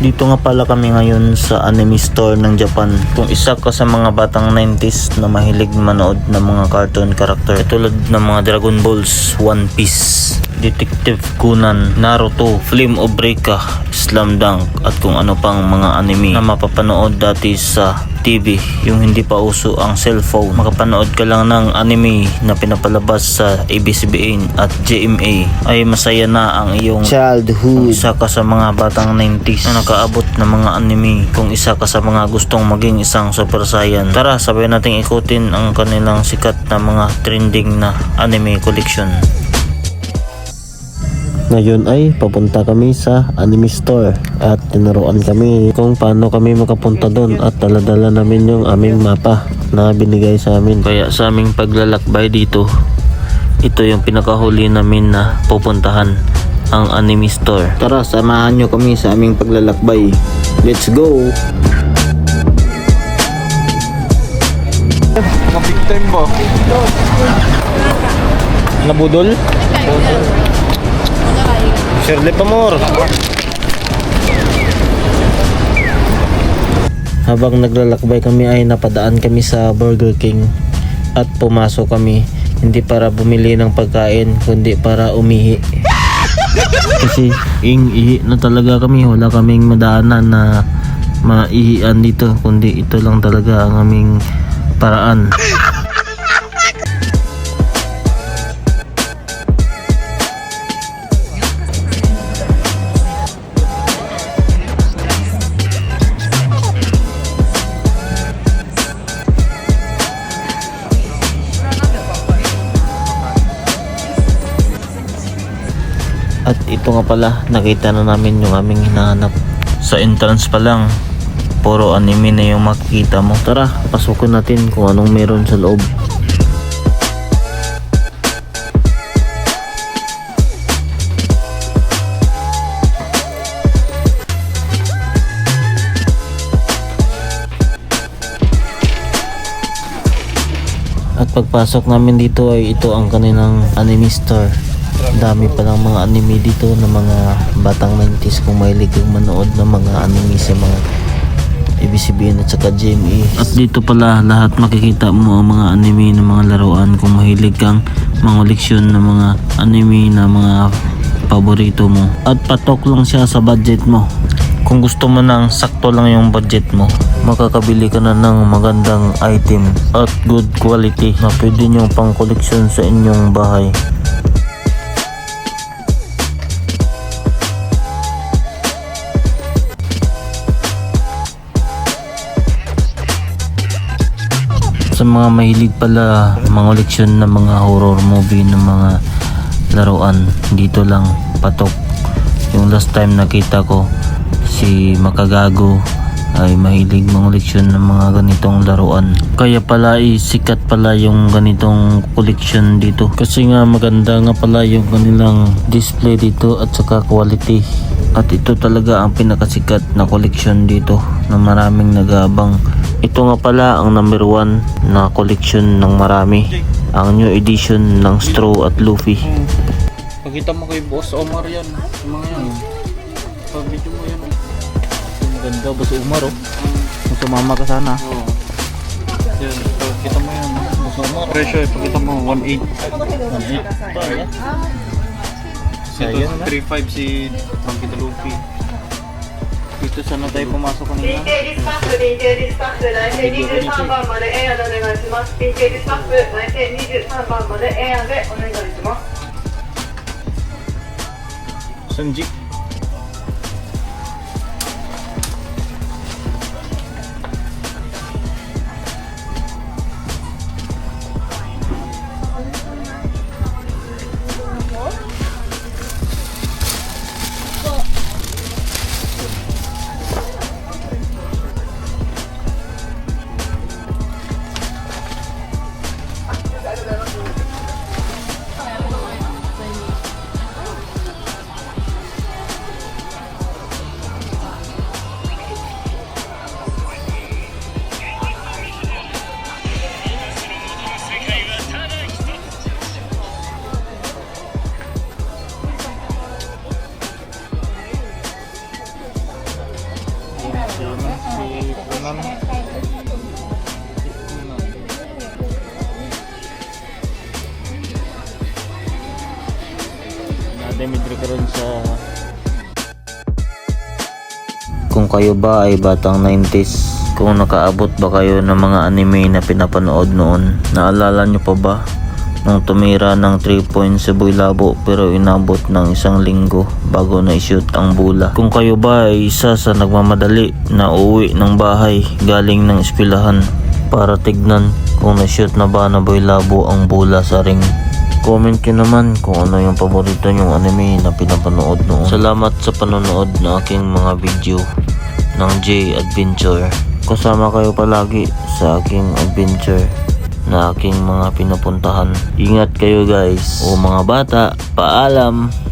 Dito nga pala kami ngayon sa anime store ng Japan. Kung isa ka sa mga batang 90s na mahilig manood ng mga cartoon character tulad ng mga Dragon Balls, One Piece, Detective Conan, Naruto, Flame of Recca, Slam Dunk at kung ano pang mga anime na mapapanood dati sa TV, yung hindi pa uso ang cellphone. Makapanood ka lang ng anime na pinapalabas sa ABS-CBN at GMA ay masaya na ang iyong childhood. Kung isa ka sa mga batang 90s na nakaabot ng mga anime, kung isa ka sa mga gustong maging isang super saiyan, tara sabay nating ikutin ang kanilang sikat na mga trending na anime collection. Ngayon ay papunta kami sa anime store at tinuruan kami kung paano kami makapunta doon at dala-dala namin yung aming mapa na binigay sa amin. Kaya sa aming paglalakbay dito, ito yung pinakahuli namin na pupuntahan, ang anime store. Tara, samahan nyo kami sa aming paglalakbay. Let's go! Big time ba? Nabudol? Shirley Pamor. Habang naglalakbay kami ay napadaan kami sa Burger King at pumasok kami hindi para bumili ng pagkain kundi para umihi. Kasi ihi na talaga kami, wala kaming madaanan na maihian dito kundi ito lang talaga ang aming paraan. At ito nga pala, nakita na namin yung aming hinahanap. Sa entrance pa lang, puro anime na yung makikita mo. Tara, pasukin natin kung anong meron sa loob. At pagpasok namin dito ay ito ang kanilang anime store. Dami pa lang mga anime dito na mga batang 90s kung mahilig kang manood ng mga anime sa mga ABS-CBN at saka GMA. At dito pala lahat makikita mo ang mga anime ng mga laruan kung mahilig kang mangoleksyon ng mga anime na mga paborito mo. At patok lang siya sa budget mo. Kung gusto mo nang sakto lang yung budget mo, makakabili ka na ng magandang item at good quality na pwede nyo pang koleksyon sa inyong bahay. Sa mga mahilig pala mangoleksyon ng mga horror movie ng mga laruan, dito lang patok. Yung last time nakita ko si Makagago ay mahilig mangoleksyon ng mga ganitong laruan. Kaya pala sikat pala yung ganitong koleksyon dito. Kasi nga maganda nga pala yung kanilang display dito at saka quality. At ito talaga ang pinakasikat na koleksyon dito na maraming nag-aabang. Ito nga pala ang number 1 na collection ng marami, ang new edition ng Straw at Luffy. Pagkita mo kay Boss Omar yan, mga yan. Pag-video mo yan. Maganda ba si Umar oh? Kung sumama ka sana. Oo. Yan, pagkita mo yan. Boss Omar. Presyo, pagkita mo, 1.8. 1.8. Ito, 3.5 si Pagkita Luffy. Dito sana tayo pumasok kanina. BKDスタッフ、BKD スタッフ、内定23番までエアでお願いします。BKD スタッフ、内定23番までエアでお願いします。Sanji. Si Kunan. Nademidri ka rin sa Kung kayo ba ay batang 90s, kung nakaabot ba kayo ng mga anime na pinapanood noon, naalala nyo pa ba nung tumira ng 3 points sa Boy Labo pero inabot ng 1 linggo bago na i-shoot ang bula? Kung kayo ba ay isa sa nagmamadali na uwi ng bahay galing ng eskwelahan para tignan kung na-shoot na ba na Boy Labo ang bula sa ring, comment nyo naman kung ano yung paborito nyong anime na pinapanood noon. Salamat sa panonood ng aking mga video ng J Adventure. Kasama kayo palagi sa aking adventure na aking mga pinupuntahan. Ingat kayo guys. O mga bata, paalam!